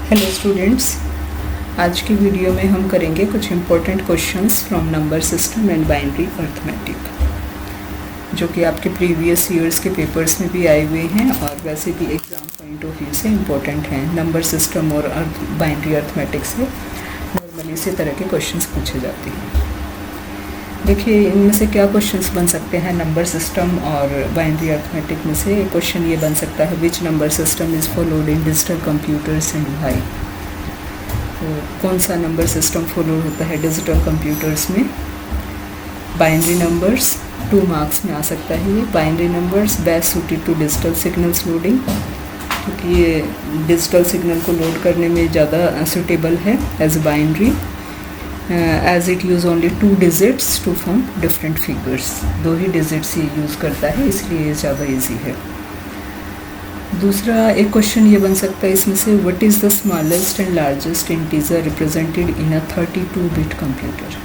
Hello students, आज की video में हम करेंगे कुछ important questions from number system and binary arithmetic, जो कि आपके प्रीवियस ईयर्स के पेपर्स में भी आए हुए हैं और वैसे भी एग्ज़ाम पॉइंट ऑफ व्यू से इम्पोर्टेंट हैं। नंबर सिस्टम और बाइनरी अर्थमेटिक से नॉर्मली इसी तरह के क्वेश्चंस पूछे जाते हैं। देखिए, इनमें से क्या क्वेश्चंस बन सकते हैं नंबर सिस्टम और बाइनरी अर्थमेटिक में से। एक क्वेश्चन ये बन सकता है, which number system is followed in digital computers and why. तो कौन सा नंबर सिस्टम फॉलो होता है डिजिटल कंप्यूटर्स में। बाइनरी नंबर्स 2 मार्क्स में आ सकता है ये। Binary numbers best suited to digital signals loading, क्योंकि ये डिजिटल सिग्नल को लोड करने में ज़्यादा सूटेबल है as binary, as it use only 2 digits to form different figures। 2 he digits ये यूज़ करता है, इसलिए ये ज़्यादा इजी है। दूसरा एक क्वेश्चन ये बन सकता है इसमें से, what is the smallest and largest integer represented in a 32 bit computer.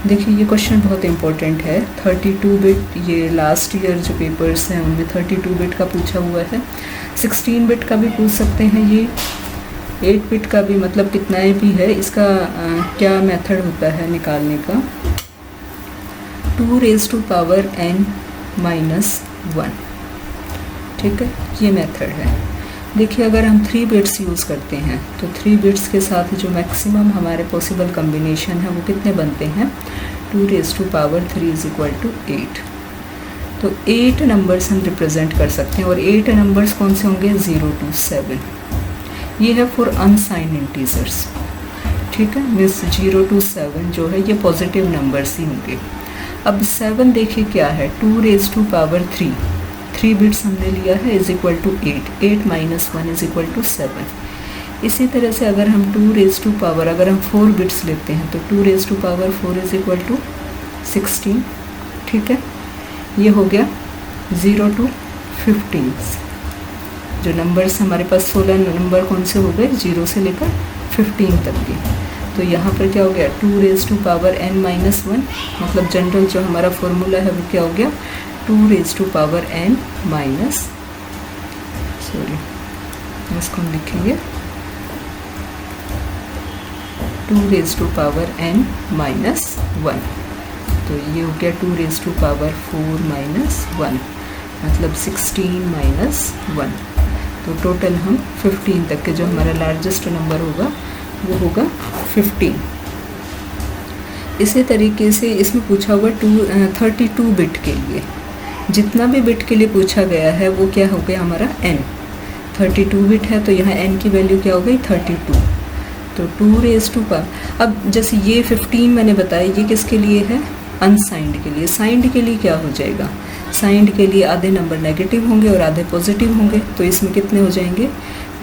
देखिए, ये क्वेश्चन बहुत इंपॉर्टेंट है। 32 बिट, ये लास्ट ईयर जो पेपर्स हैं उनमें 32 बिट का पूछा हुआ है। 16 बिट का भी पूछ सकते हैं ये, 8 बिट का भी, मतलब कितना भी है। इसका क्या मेथड होता है निकालने का, 2 raised to power n minus 1। ठीक है, ये मेथड है। देखिए, अगर हम 3 बिट्स यूज़ करते हैं तो 3 बिट्स के साथ जो मैक्सिमम हमारे पॉसिबल कम्बिनेशन है वो कितने बनते हैं, 2 raised to power 3 is equal to 8। तो 8 नंबर्स हम रिप्रेजेंट कर सकते हैं, और 8 नंबर्स कौन से होंगे, 0 to 7। ये है फॉर अनसाइंड इंटीजर्स। ठीक है, मीन्स 0 to 7 जो है ये पॉजिटिव नंबर्स ही होंगे। अब 7 देखिए क्या है, 2 raised to power 3 बिट्स हमने लिया है, is equal to 8 minus 1 is equal to 7। इसी तरह से अगर हम 2 raised to power, अगर हम 4 बिट्स लेते हैं तो 2 raised to power 4 is equal to 16। ठीक है, ये हो गया 0 to 15। जो नंबर्स हमारे पास 16 नंबर कौन से हो गए, 0 से लेकर 15 तक के। तो यहाँ पर क्या हो गया, 2 raised to power n minus 1, मतलब जनरल जो हमारा फॉर्मूला है वो क्या हो गया, 2 raised to power n minus, sorry इसको हम लिखेंगे 2 raised to power n minus 1। तो ये हो गया 2 raised to power 4 minus 1, मतलब 16 minus 1। तो टोटल हम 15 तक के, जो हमारा लार्जेस्ट नंबर होगा वो होगा 15। इसी तरीके से इसमें पूछा हुआ 32 बिट के लिए, जितना भी बिट के लिए पूछा गया है वो क्या हो गया हमारा n। 32 बिट है तो यहाँ n की वैल्यू क्या हो गई, 32। तो 2 raised to power, अब जैसे ये 15 मैंने बताया, ये किसके लिए है, अनसाइंड के लिए। साइंड के लिए क्या हो जाएगा, साइंड के लिए आधे नंबर नेगेटिव होंगे और आधे पॉजिटिव होंगे। तो इसमें कितने हो जाएंगे,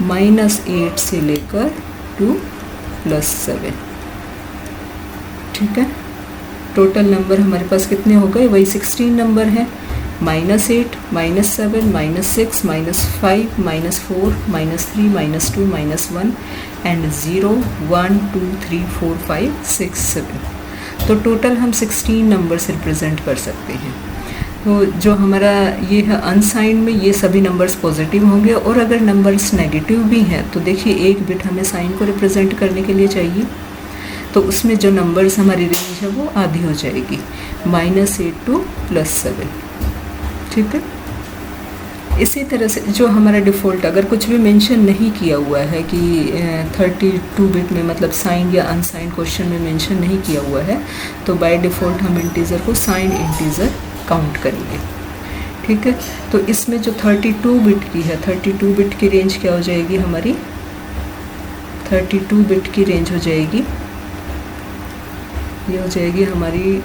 -8 से लेकर 2 + 7। ठीक है, टोटल नंबर हमारे पास कितने हो गए, वही 16 नंबर है। -8, -7, -6, -5, -4, -3, -2, -1 एंड 0, 1, 2, 3, 4, 5, 6, 7। तो टोटल हम 16 नंबर्स रिप्रेजेंट कर सकते हैं। तो जो हमारा ये है अनसाइंड में, ये सभी नंबर्स पॉजिटिव होंगे, और अगर नंबर्स नेगेटिव भी हैं तो देखिए 1 बिट हमें साइन को रिप्रेजेंट करने के लिए चाहिए, तो उसमें जो नंबर्स हमारी रेंज है वो आधी हो जाएगी, -8 to +7। ठीक है, इसी तरह से जो हमारा डिफ़ॉल्ट, अगर कुछ भी मेंशन नहीं किया हुआ है कि 32 बिट में, मतलब साइंड या अनसाइंड क्वेश्चन में मेंशन नहीं किया हुआ है, तो बाय डिफ़ॉल्ट हम इंटीजर को साइंड इंटीजर काउंट करेंगे। ठीक है, तो इसमें जो 32 बिट की है, 32 बिट की रेंज क्या हो जाएगी हमारी, 32 बिट की रेंज हो जाएगी, ये हो जाएगी हमारी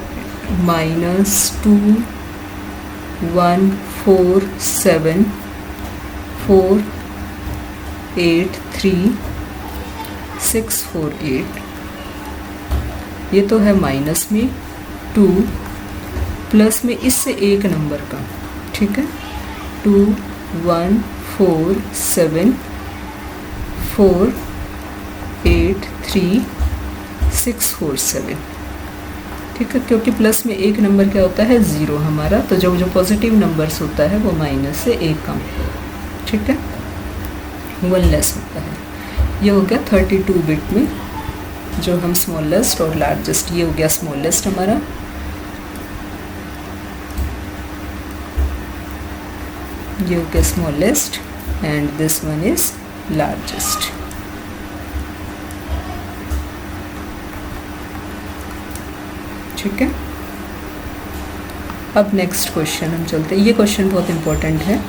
-2, 1, 4, 7, 4, 8, 3, 6, 4, 8। ये तो है माइनस में 2, प्लस में इससे एक नंबर का। ठीक है, 2, 1, 4, 7, 4, 8, 3, 6, 4, 7। ठीक है, क्योंकि प्लस में एक नंबर क्या होता है, 0 हमारा, तो जो पॉजिटिव नंबर्स होता है वो माइनस से एक कम। ठीक है, 1 लेस होता है। ये हो गया 32 बिट में जो हम स्मॉलेस्ट और लार्जेस्ट, ये हो गया स्मॉलेस्ट हमारा, ये हो गया smallest and this one is largest. ठीक है, अब नेक्स्ट क्वेश्चन हम चलते हैं। ये क्वेश्चन बहुत इंपॉर्टेंट है।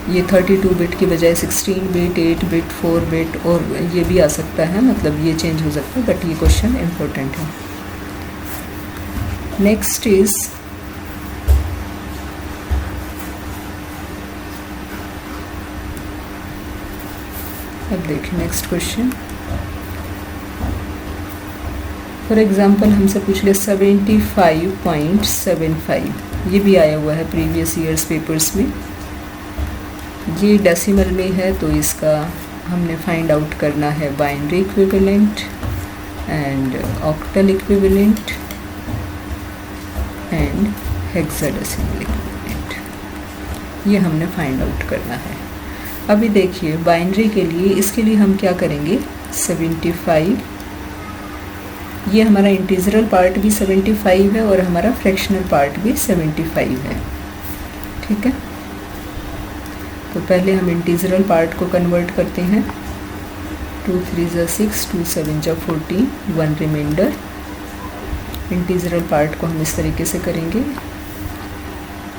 ये 32 बिट की बजाय 16 बिट, 8 बिट, 4 बिट और ये भी आ सकता है, मतलब ये चेंज हो सकता है, बट ये क्वेश्चन इंपॉर्टेंट है। नेक्स्ट इज अब देखिए नेक्स्ट क्वेश्चन। फॉर एग्जांपल हमसे पूछ लिया 75.75, ये भी आया हुआ है प्रीवियस ईयर्स पेपर्स में। ये डेसिमल में है तो इसका हमने फाइंड आउट करना है binary equivalent and octal equivalent and hexadecimal equivalent, ये हमने फाइंड आउट करना है। अभी देखिए बाइनरी के लिए, इसके लिए हम क्या करेंगे, 75, ये हमारा इंटीजरल पार्ट भी 75 है और हमारा फ्रैक्शनल पार्ट भी 75 है। ठीक है, तो पहले हम इंटीजरल पार्ट को कन्वर्ट करते हैं। 2 3 = 6, 2 7 = 14, 1 रिमाइंडर। इंटीजरल पार्ट को हम इस तरीके से करेंगे,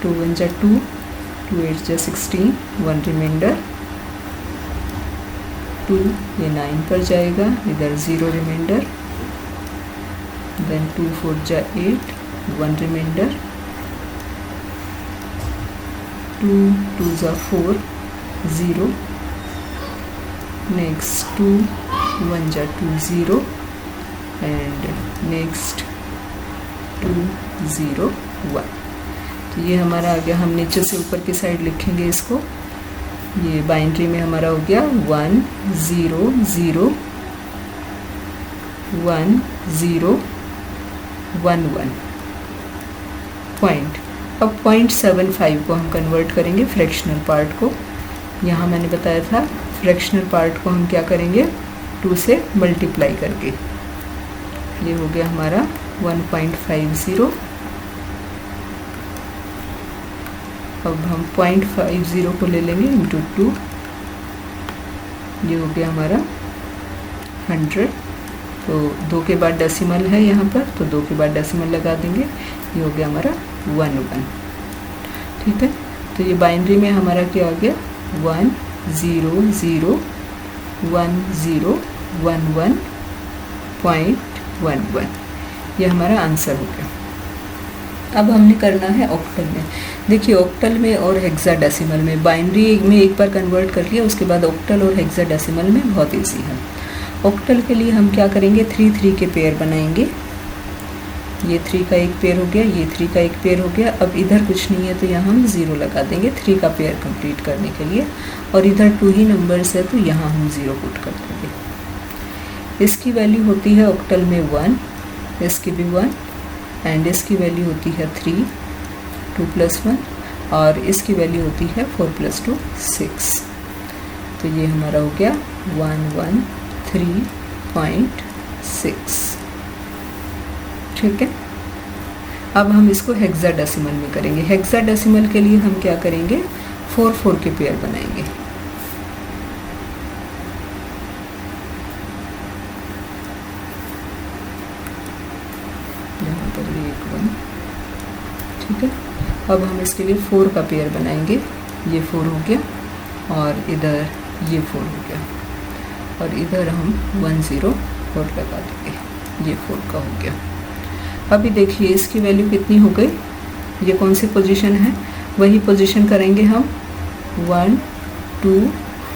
2 1 = 2, 2 8 = 16, 1 रिमाइंडर। 2 ये 9 पर जाएगा, इधर 0 reminder. Then 2 4 = 8, 1 reminder. 2 2 = 4, 0। Next 2 1 = 2, 0 and next 2 0 1। तो ये हमारा आ गया। हम नीचे से ऊपर की साइड लिखेंगे इसको। ये बाइनरी में हमारा हो गया 1 0 0 1 0 1 1 पॉइंट। अब 0.75 को हम कन्वर्ट करेंगे फ्रैक्शनल पार्ट को। यहाँ मैंने बताया था फ्रैक्शनल पार्ट को हम क्या करेंगे, 2 से मल्टीप्लाई करके। ये हो गया हमारा 1.50। अब हम 0.50 को ले लेंगे इंटू 2, ये हो गया हमारा 100। तो 2 के बाद डेसिमल है यहाँ पर, तो 2 के बाद डेसिमल लगा देंगे, ये हो गया हमारा 1 1। ठीक है, तो ये बाइनरी में हमारा क्या आ गया, 1 0 0 1 0 1 1.11। ये हमारा आंसर हो गया। अब हमने करना है ऑक्टल में। देखिए ऑक्टल में और हेक्साडेसिमल में, बाइनरी में एक बार कन्वर्ट कर लिया, उसके बाद ऑक्टल और हेक्साडेसिमल में बहुत ईजी है। ऑक्टल के लिए हम क्या करेंगे, 3 3 के पेयर बनाएंगे। ये 3 का एक पेयर हो गया, ये 3 का एक पेयर हो गया। अब इधर कुछ नहीं है तो यहाँ हम 0 लगा देंगे 3 का पेयर कंप्लीट करने के लिए, और इधर 2 ही नंबर्स है तो यहाँ हम 0 पुट कर देंगे। इसकी वैल्यू होती है ऑक्टल में 1, इसकी भी 1 एंड इसकी वैल्यू होती है 3, 2 + 1, और इसकी वैल्यू होती है 4 + 2 6। तो ये हमारा हो गया 113.6। ठीक है, अब हम इसको हेक्साडेसिमल में करेंगे। हेक्साडेसिमल के लिए हम क्या करेंगे, 4 4 के पेयर बनाएंगे। यहाँ पर ये 1, ठीक है। अब हम इसके लिए 4 का पेयर बनाएंगे। ये 4 हो गया और इधर ये 4 हो गया, और इधर हम 1 0 4 लगा देंगे, ये 4 का हो गया। अभी देखिए इसकी वैल्यू कितनी हो गई, ये कौन सी पोजीशन है, वही पोजीशन करेंगे हम 1 2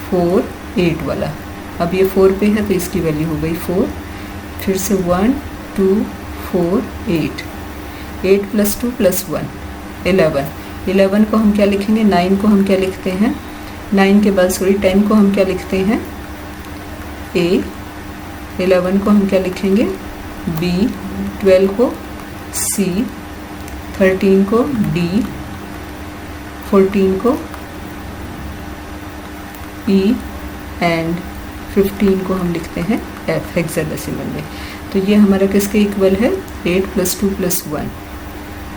4 8 वाला। अब ये 4 पे है तो इसकी वैल्यू हो गई 4, फिर से 1 2 4 8, 8 + 2 + 1 11। 11 को हम क्या लिखेंगे, 9 को हम क्या लिखते हैं, 9 के बाद 10 को हम क्या लिखते हैं, A। 11 को हम क्या लिखेंगे, B। 12 को C, 13 को D, 14 को E, एंड 15 को हम लिखते हैं f हेक्साडेसिमल में। तो ये हमारा किसके इक्वल है? 8 + 2 + 1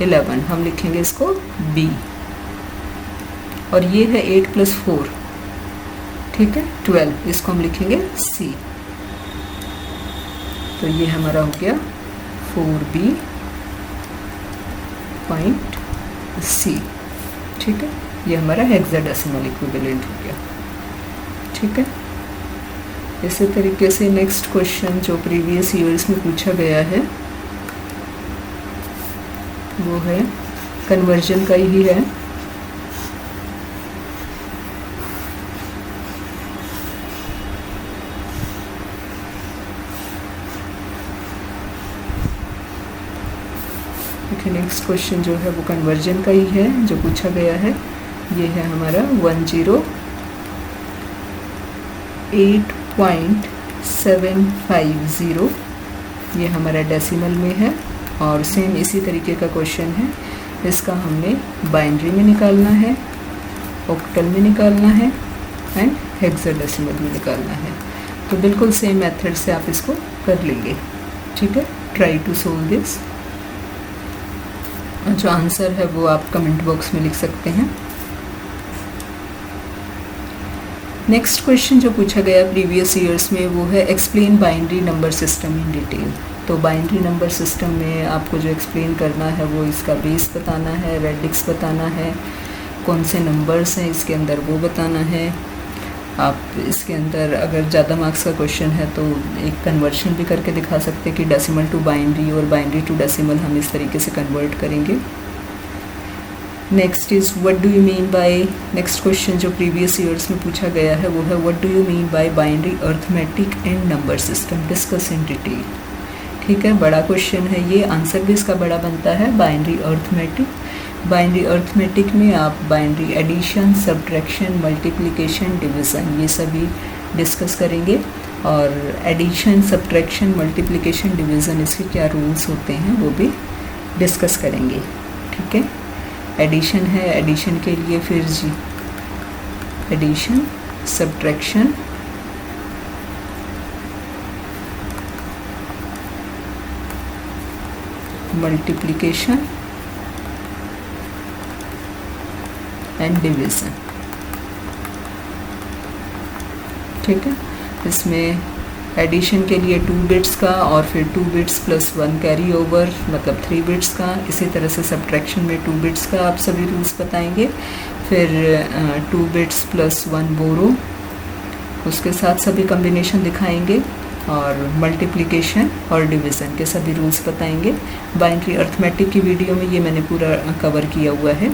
11, हम लिखेंगे इसको b। और ये है 8 + 4, ठीक है 12, इसको हम लिखेंगे c। तो ये हमारा हो गया 4b पॉइंट c, ठीक है। ये हमारा हेक्साडेसिमल इक्विवेलेंट हो गया, ठीक है। इसी तरीके से नेक्स्ट क्वेश्चन जो प्रीवियस ईयर्स में पूछा गया है वो है कन्वर्जन का ही है। नेक्स्ट क्वेश्चन जो है वो कन्वर्जन का ही है जो पूछा गया है। ये है हमारा 108.750, ये हमारा डेसिमल में है। और सेम इसी तरीके का क्वेश्चन है, इसका हमने बाइनरी में निकालना है, ऑक्टल में निकालना है एंड हेक्साडेसिमल में निकालना है। तो बिल्कुल सेम मेथड से आप इसको कर लेंगे, ठीक है। Try to solve this. जो आंसर है वो आप कमेंट बॉक्स में लिख सकते हैं। नेक्स्ट क्वेश्चन जो पूछा गया प्रीवियस ईयर्स में वो है explain binary number system in detail. तो बाइनरी नंबर सिस्टम में आपको जो एक्सप्लेन करना है वो इसका बेस बताना है, रेडिक्स बताना है, कौन से नंबर्स हैं इसके अंदर वो बताना है। आप इसके अंदर अगर ज़्यादा मार्क्स का क्वेश्चन है तो एक कन्वर्शन भी करके दिखा सकते हैं कि डेसिमल टू बाइनरी और बाइनरी टू डेसिमल हम इस तरीके से कन्वर्ट करेंगे। Next is what do you mean by, next question जो प्रीवियस ईयर्स में पूछा गया है वो है what do you mean by binary arithmetic and number system, discuss in detail. ठीक है, बड़ा क्वेश्चन है ये, आंसर भी इसका बड़ा बनता है बाइनरी अर्थमेटिक। बाइनरी अर्थमेटिक में आप binary addition, subtraction, multiplication, division ये सभी डिस्कस करेंगे। और एडिशन, सब्ट्रैक्शन, मल्टीप्लिकेशन, डिवीज़न इसके क्या रूल्स होते हैं वो भी डिस्कस करेंगे, ठीक है। एडिशन है, एडिशन के लिए फिर जी addition, subtraction, multiplication and division, ठीक है। इसमें एडिशन के लिए 2 बिट्स का और फिर 2 बिट्स + 1 कैरी ओवर मतलब 3 बिट्स का। इसी तरह से सब्ट्रैक्शन में 2 बिट्स का आप सभी रूल्स बताएंगे। फिर 2 बिट्स + 1 बोरो, उसके साथ सभी कम्बिनेशन दिखाएंगे। और मल्टीप्लिकेशन और डिवीज़न के सभी रूल्स बताएंगे। बाइनरी अर्थमेटिक की वीडियो में ये मैंने पूरा कवर किया हुआ है।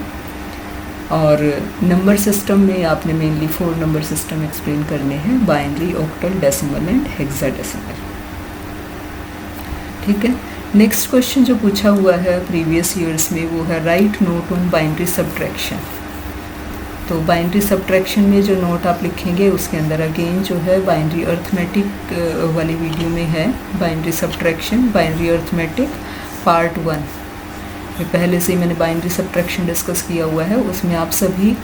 और नंबर सिस्टम में आपने मेनली 4 नंबर सिस्टम एक्सप्लेन करने हैं, binary, octal, decimal and hexadecimal, ठीक है। नेक्स्ट क्वेश्चन जो पूछा हुआ है प्रीवियस ईयर्स में वो है right note on binary subtraction. तो बाइनरी सब्ट्रैक्शन में जो नोट आप लिखेंगे उसके अंदर अगेन जो है बाइनरी अर्थमेटिक वाली वीडियो में है binary subtraction, binary arithmetic part 1। पहले से ही मैंने बाइनरी सब्ट्रैक्शन डिस्कस किया हुआ है, उसमें आप सभी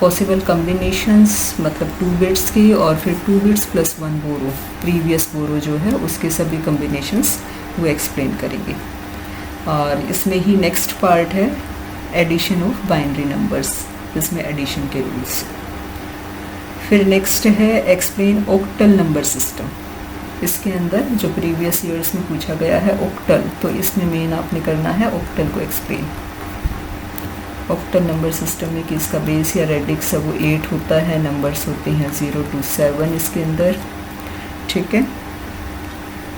पॉसिबल कम्बिनेशंस मतलब 2 बिट्स की और फिर 2 बिट्स + 1 बोरो, प्रीवियस बोरो जो है उसके सभी कम्बिनेशंस वो एक्सप्लेन करेंगे। और इसमें ही नेक्स्ट पार्ट है एडिशन ऑफ बाइनरी नंबर्स, इसमें एडिशन के रूल्स। फिर नेक्स्ट है एक्सप्लेन ऑक्टल नंबर सिस्टम। इसके अंदर जो प्रीवियस ईयर्स में पूछा गया है ऑक्टल, तो इसमें मेन आपने करना है ऑक्टल को एक्सप्लेन। ऑक्टल नंबर सिस्टम में कि इसका बेस या रेडिक्स है वो 8 होता है, नंबर्स होते हैं 0 to 7 इसके अंदर, ठीक है।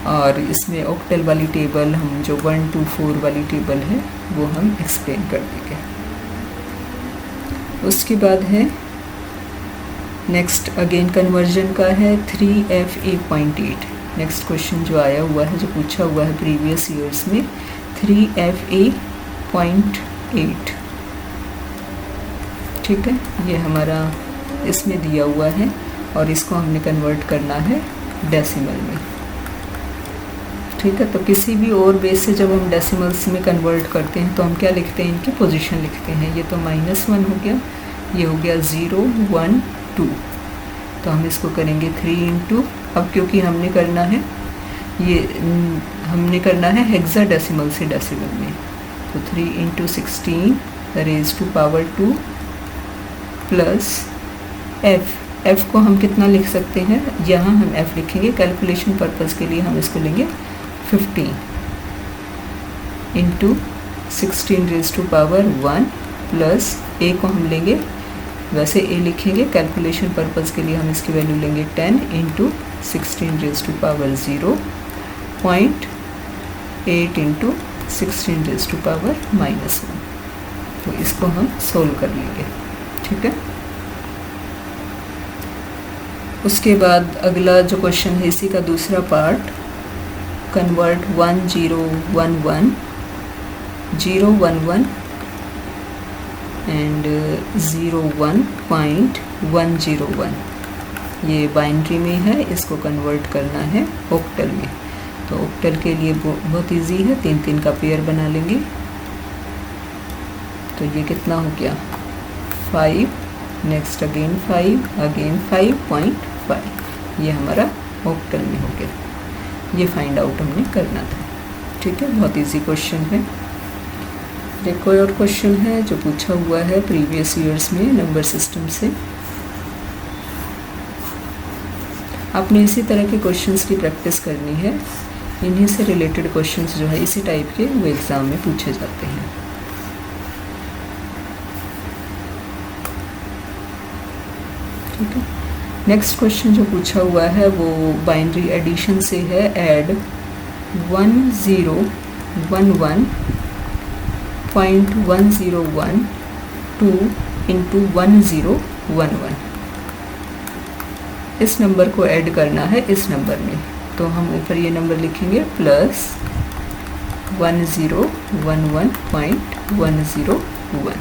और इसमें ऑक्टल वाली टेबल हम जो 1 to 4 वाली टेबल है वो हम एक्सप्लेन कर देंगे। उसके बाद है नेक्स्ट अगेन कन्वर्जन का है 3FA.8। नेक्स्ट क्वेश्चन जो आया हुआ है, जो पूछा हुआ है प्रीवियस ईयर्स में 3FA.8, ठीक है। ये हमारा इसमें दिया हुआ है और इसको हमने कन्वर्ट करना है डेसिमल में, ठीक है। तो किसी भी और बेस से जब हम डेसिमल्स में कन्वर्ट करते हैं तो हम क्या लिखते हैं, इनकी पोजीशन लिखते हैं। ये तो -1 हो गया, ये हो गया 0 1 2, तो हम इसको करेंगे 3 इंटू, अब क्योंकि हमने करना है हेक्साडेसिमल से डेसिमल में, तो 3 into 16 raise to power 2 plus f को हम कितना लिख सकते हैं, यहाँ हम f लिखेंगे, कैलकुलेशन पर्पज़ के लिए हम इसको लेंगे 15 into 16 raise to power 1 plus a को हम लेंगे, वैसे a लिखेंगे, कैलकुलेशन पर्पज़ के लिए हम इसकी वैल्यू लेंगे 10 into 16 raise to power 0.8 into 16 raise to power -1। तो इसको हम सोल्व कर लेंगे, ठीक है। उसके बाद अगला जो क्वेश्चन है इसी का दूसरा पार्ट, कन्वर्ट 1011 011 एंड 01.101, ये बाइनरी में है, इसको कन्वर्ट करना है ऑक्टल में। तो ऑक्टल के लिए बहुत इजी है, 3-3 का पेयर बना लेंगे। तो ये कितना हो गया 5, नेक्स्ट अगेन 5.5, ये हमारा ऑक्टल में हो गया। ये फाइंड आउट हमने करना था, ठीक है। बहुत इजी क्वेश्चन है। एक कोई और क्वेश्चन है जो पूछा हुआ है प्रीवियस ईयर्स में नंबर सिस्टम से। आपने इसी तरह के क्वेश्चंस की प्रैक्टिस करनी है, इन्हीं से रिलेटेड क्वेश्चंस जो है इसी टाइप के वो एग्ज़ाम में पूछे जाते हैं। ठीक है। नेक्स्ट क्वेश्चन जो पूछा हुआ है वो बाइनरी एडिशन से है, ऐड 1011.1012 इंटू 1011। इस नंबर को ऐड करना है इस नंबर में, तो हम ऊपर ये नंबर लिखेंगे प्लस 1011.101।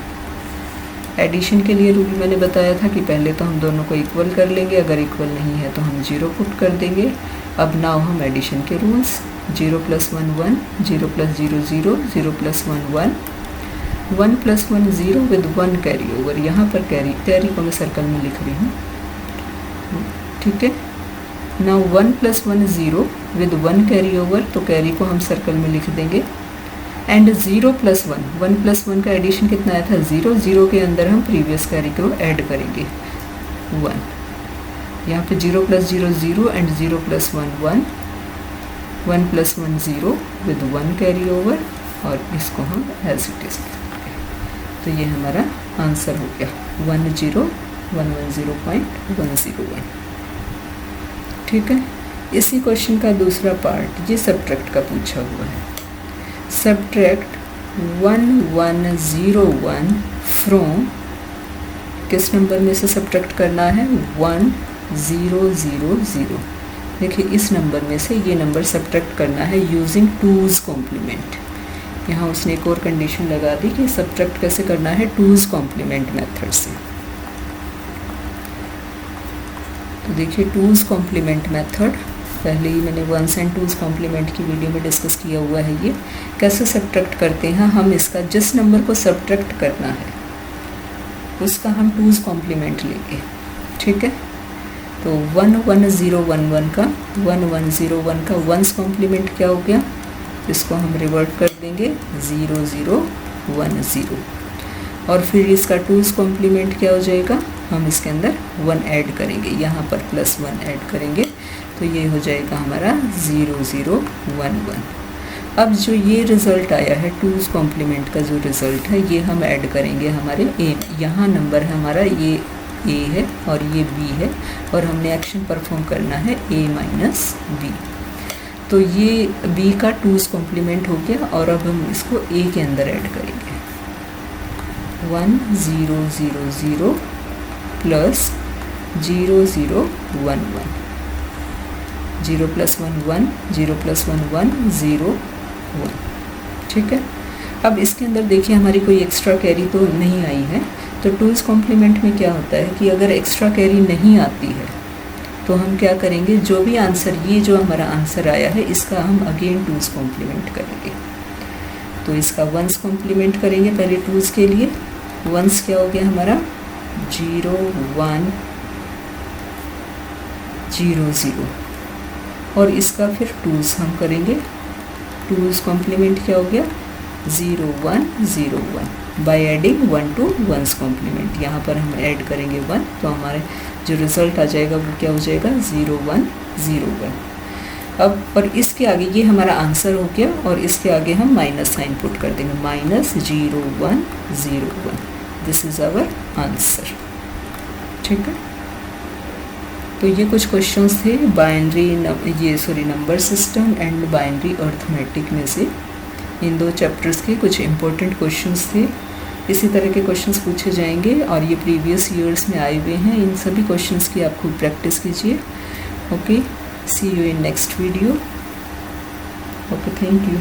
एडिशन के लिए रूल मैंने बताया था कि पहले तो हम दोनों को इक्वल कर लेंगे, अगर इक्वल नहीं है तो हम 0 पुट कर देंगे। अब नाउ हम एडिशन के रूल्स, 0 + 1 1, 0 + 0 0, 0 + 1 1, 1 + 1 0 विद 1 कैरी ओवर। यहाँ पर कैरी को मैं सर्कल में लिख रही हूँ, ठीक है। नाउ 1 + 1 0 विद 1 कैरी ओवर, तो कैरी को हम सर्कल में लिख देंगे। एंड 0 + 1, 1 + 1 का एडिशन कितना आया था 0, 0 के अंदर हम प्रीवियस कैरी को ऐड करेंगे 1। यहाँ पे 0 + 0 0 एंड 0 + 1 1, 1 + 1 0 विद 1 कैरी ओवर, और इसको हम एज इट इज लिखेंगे। तो ये हमारा आंसर हो गया 1011.101। ठीक है। इसी क्वेश्चन का दूसरा पार्ट, ये सब्ट्रैक्ट का पूछा हुआ है। सब्ट्रैक्ट 1101 फ्रॉम, किस नंबर में से सब्ट्रैक्ट करना है 1000। देखिए इस नंबर में से ये नंबर सब्ट्रैक्ट करना है यूजिंग 2's कॉम्प्लीमेंट। यहाँ उसने एक और कंडीशन लगा दी कि सब्ट्रैक्ट कैसे करना है 2's कॉम्प्लीमेंट मेथड से। तो देखिए 2's कॉम्प्लीमेंट मेथड, पहले ही मैंने 1s and 2's कॉम्प्लीमेंट की वीडियो में डिस्कस किया हुआ है। ये कैसे सब्ट्रैक्ट करते हैं, हम इसका जिस नंबर को सब्ट्रैक्ट करना है उसका हम 2's कॉम्प्लीमेंट लेंगे, ठीक है। तो 11011 का 1101 का 1's कॉम्प्लीमेंट क्या हो गया, इसको हम रिवर्ट कर देंगे 0010, और फिर इसका 2's कॉम्प्लीमेंट क्या हो जाएगा, हम इसके अंदर 1 ऐड करेंगे, यहाँ पर +1 ऐड करेंगे, तो ये हो जाएगा हमारा 0011। अब जो ये रिज़ल्ट आया है 2's कॉम्प्लीमेंट का जो रिज़ल्ट है ये हम ऐड करेंगे हमारे ए, यहाँ नंबर है हमारा ये ए है और ये बी है, और हमने एक्शन परफॉर्म करना है a - b। तो ये b का 2's कॉम्प्लीमेंट हो गया, और अब हम इसको a के अंदर ऐड करेंगे 1000 प्लस 0011, 0 + 1 1, 0 + 1 1 0 1, ठीक है। अब इसके अंदर देखिए हमारी कोई एक्स्ट्रा कैरी तो नहीं आई है, तो 2's कॉम्प्लीमेंट में क्या होता है कि अगर एक्स्ट्रा कैरी नहीं आती है तो हम क्या करेंगे, जो भी आंसर, ये जो हमारा आंसर आया है इसका हम अगेन 2's कॉम्प्लीमेंट करेंगे। तो इसका 1's कॉम्प्लीमेंट करेंगे पहले 2's के लिए। 1's क्या हो गया हमारा 0 1 0 0 और इसका फिर 2's हम करेंगे। 2's कॉम्प्लीमेंट क्या हो गया 0 1 0 1 by adding 1 to 1's complement. यहाँ पर हम ऐड करेंगे 1 तो हमारे जो रिज़ल्ट आ जाएगा वो क्या हो जाएगा 0 1 0 1। अब और इसके आगे ये हमारा आंसर हो गया और इसके आगे हम माइनस साइन पुट कर देंगे -0 1 0 1। This is our answer. ठीक है, तो ये कुछ क्वेश्चंस थे binary number system and binary arithmetic में से। इन 2 चैप्टर्स के कुछ इम्पोर्टेंट क्वेश्चंस थे। इसी तरह के क्वेश्चंस पूछे जाएंगे और ये प्रीवियस ईयर्स में आए हुए हैं। इन सभी क्वेश्चंस की आप खूब प्रैक्टिस कीजिए। Okay, see you in next video. Okay, thank you.